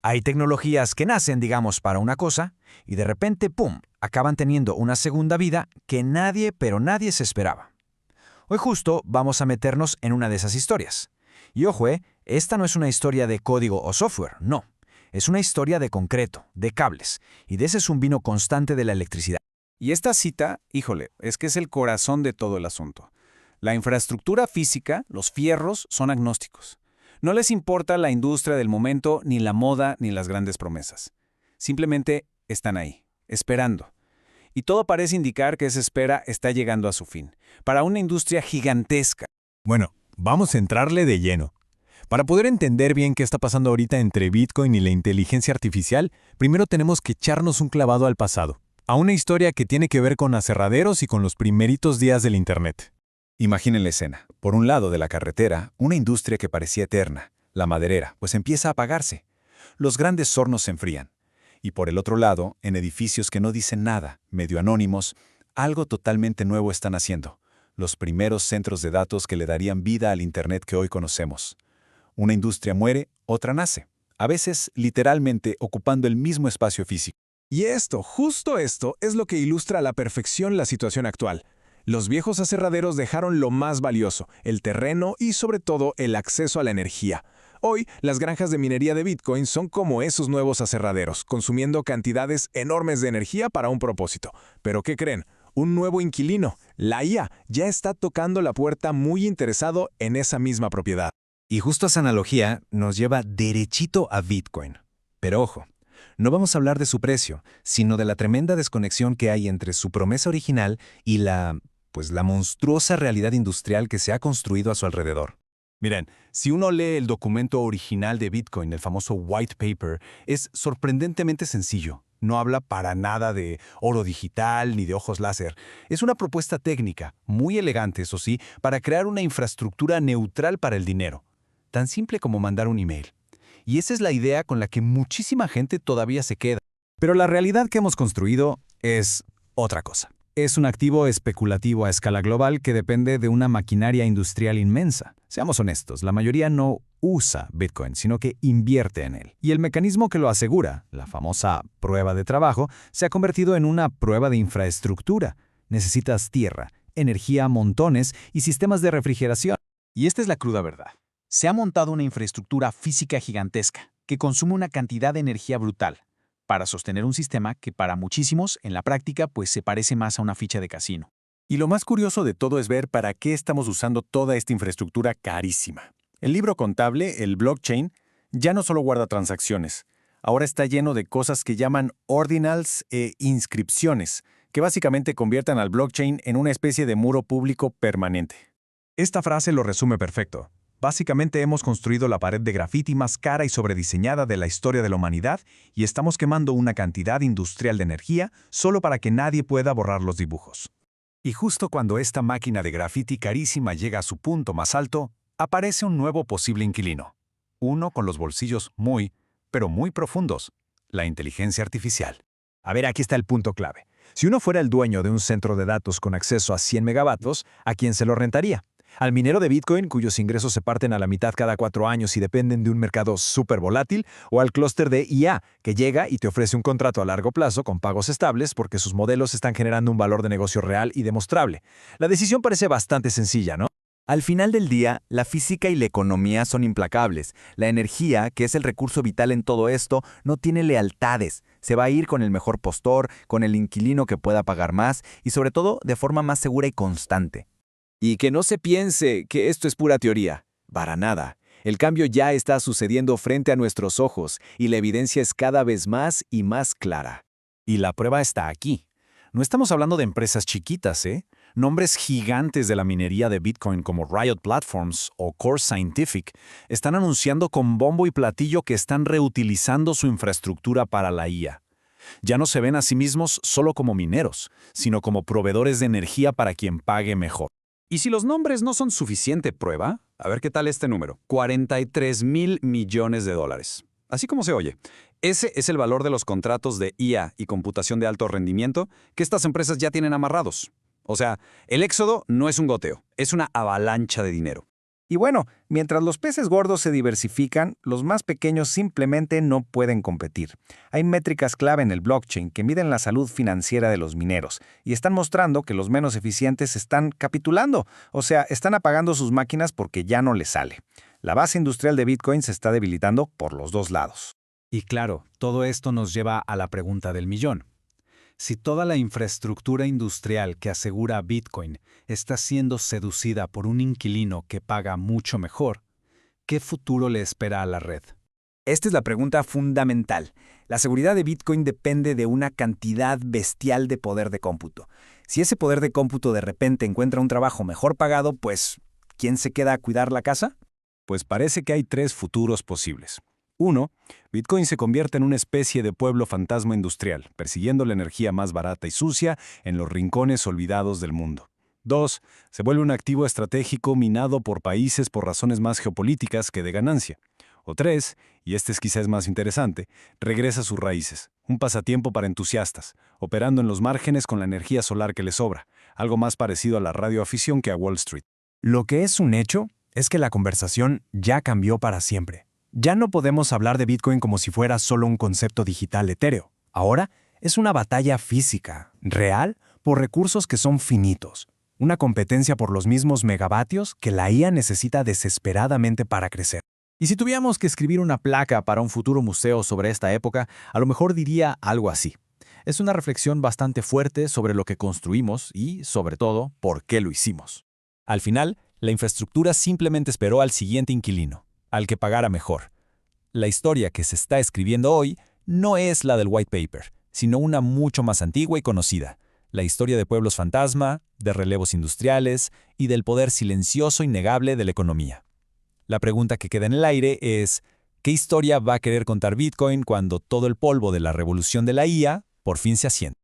Hay tecnologías que nacen, digamos, para una cosa y de repente, ¡pum!, acaban teniendo una segunda vida que nadie, pero nadie se esperaba. Hoy justo vamos a meternos en una de esas historias. Y ojo, esta no es una historia de código o software, no. Es una historia de concreto, de cables, y de ese zumbino constante de la electricidad. Y esta cita, híjole, es que es el corazón de todo el asunto. La infraestructura física, los fierros, son agnósticos. No les importa la industria del momento, ni la moda, ni las grandes promesas. Simplemente están ahí, esperando. Y todo parece indicar que esa espera está llegando a su fin, para una industria gigantesca. Bueno, vamos a entrarle de lleno. Para poder entender bien qué está pasando ahorita entre Bitcoin y la inteligencia artificial, primero tenemos que echarnos un clavado al pasado, a una historia que tiene que ver con aserraderos y con los primeritos días del Internet. Imaginen la escena. Por un lado de la carretera, una industria que parecía eterna, la maderera, pues empieza a apagarse. Los grandes hornos se enfrían. Y por el otro lado, en edificios que no dicen nada, medio anónimos, algo totalmente nuevo están haciendo. Los primeros centros de datos que le darían vida al Internet que hoy conocemos. Una industria muere, otra nace. A veces, literalmente, ocupando el mismo espacio físico. Y justo esto, es lo que ilustra a la perfección la situación actual. Los viejos aserraderos dejaron lo más valioso, el terreno y sobre todo el acceso a la energía. Hoy, las granjas de minería de Bitcoin son como esos nuevos aserraderos, consumiendo cantidades enormes de energía para un propósito. ¿Pero qué creen? Un nuevo inquilino, la IA, ya está tocando la puerta muy interesado en esa misma propiedad. Y justo esa analogía nos lleva derechito a Bitcoin. Pero ojo, no vamos a hablar de su precio, sino de la tremenda desconexión que hay entre su promesa original y la monstruosa realidad industrial que se ha construido a su alrededor. Miren, si uno lee el documento original de Bitcoin, el famoso white paper, es sorprendentemente sencillo. No habla para nada de oro digital ni de ojos láser. Es una propuesta técnica, muy elegante, eso sí, para crear una infraestructura neutral para el dinero. Tan simple como mandar un email. Y esa es la idea con la que muchísima gente todavía se queda. Pero la realidad que hemos construido es otra cosa. Es un activo especulativo a escala global que depende de una maquinaria industrial inmensa. Seamos honestos, la mayoría no usa Bitcoin, sino que invierte en él. Y el mecanismo que lo asegura, la famosa prueba de trabajo, se ha convertido en una prueba de infraestructura. Necesitas tierra, energía a montones y sistemas de refrigeración. Y esta es la cruda verdad. Se ha montado una infraestructura física gigantesca, que consume una cantidad de energía brutal, para sostener un sistema que para muchísimos, en la práctica, pues se parece más a una ficha de casino. Y lo más curioso de todo es ver para qué estamos usando toda esta infraestructura carísima. El libro contable, el blockchain, ya no solo guarda transacciones. Ahora está lleno de cosas que llaman ordinals e inscripciones, que básicamente convierten al blockchain en una especie de muro público permanente. Esta frase lo resume perfecto. Básicamente hemos construido la pared de grafiti más cara y sobrediseñada de la historia de la humanidad y estamos quemando una cantidad industrial de energía solo para que nadie pueda borrar los dibujos. Y justo cuando esta máquina de grafiti carísima llega a su punto más alto, aparece un nuevo posible inquilino. Uno con los bolsillos muy, pero muy profundos. La inteligencia artificial. A ver, aquí está el punto clave. Si uno fuera el dueño de un centro de datos con acceso a 100 megavatios, ¿a quién se lo rentaría? ¿Al minero de Bitcoin, cuyos ingresos se parten a la mitad cada 4 años y dependen de un mercado súper volátil? ¿O al clúster de IA, que llega y te ofrece un contrato a largo plazo con pagos estables porque sus modelos están generando un valor de negocio real y demostrable? La decisión parece bastante sencilla, ¿no? Al final del día, la física y la economía son implacables. La energía, que es el recurso vital en todo esto, no tiene lealtades. Se va a ir con el mejor postor, con el inquilino que pueda pagar más y sobre todo de forma más segura y constante. Y que no se piense que esto es pura teoría. Para nada. El cambio ya está sucediendo frente a nuestros ojos y la evidencia es cada vez más y más clara. Y la prueba está aquí. No estamos hablando de empresas chiquitas, ¿eh? Nombres gigantes de la minería de Bitcoin como Riot Platforms o Core Scientific están anunciando con bombo y platillo que están reutilizando su infraestructura para la IA. Ya no se ven a sí mismos solo como mineros, sino como proveedores de energía para quien pague mejor. Y si los nombres no son suficiente prueba, a ver qué tal este número. 43,000 millones de dólares. Así como se oye. Ese es el valor de los contratos de IA y computación de alto rendimiento que estas empresas ya tienen amarrados. O sea, el éxodo no es un goteo, es una avalancha de dinero. Y bueno, mientras los peces gordos se diversifican, los más pequeños simplemente no pueden competir. Hay métricas clave en el blockchain que miden la salud financiera de los mineros y están mostrando que los menos eficientes están capitulando, o sea, están apagando sus máquinas porque ya no les sale. La base industrial de Bitcoin se está debilitando por los dos lados. Y claro, todo esto nos lleva a la pregunta del millón. Si toda la infraestructura industrial que asegura Bitcoin está siendo seducida por un inquilino que paga mucho mejor, ¿qué futuro le espera a la red? Esta es la pregunta fundamental. La seguridad de Bitcoin depende de una cantidad bestial de poder de cómputo. Si ese poder de cómputo de repente encuentra un trabajo mejor pagado, pues, ¿quién se queda a cuidar la casa? Pues parece que hay 3 futuros posibles. 1. Bitcoin se convierte en una especie de pueblo fantasma industrial, persiguiendo la energía más barata y sucia en los rincones olvidados del mundo. 2. Se vuelve un activo estratégico minado por países por razones más geopolíticas que de ganancia. O 3, y este es quizás más interesante, regresa a sus raíces, un pasatiempo para entusiastas, operando en los márgenes con la energía solar que le sobra, algo más parecido a la radioafición que a Wall Street. Lo que es un hecho es que la conversación ya cambió para siempre. Ya no podemos hablar de Bitcoin como si fuera solo un concepto digital etéreo. Ahora es una batalla física, real, por recursos que son finitos. Una competencia por los mismos megavatios que la IA necesita desesperadamente para crecer. Y si tuviéramos que escribir una placa para un futuro museo sobre esta época, a lo mejor diría algo así. Es una reflexión bastante fuerte sobre lo que construimos y, sobre todo, por qué lo hicimos. Al final, la infraestructura simplemente esperó al siguiente inquilino, al que pagara mejor. La historia que se está escribiendo hoy no es la del white paper, sino una mucho más antigua y conocida. La historia de pueblos fantasma, de relevos industriales y del poder silencioso innegable de la economía. La pregunta que queda en el aire es, ¿qué historia va a querer contar Bitcoin cuando todo el polvo de la revolución de la IA por fin se asiente?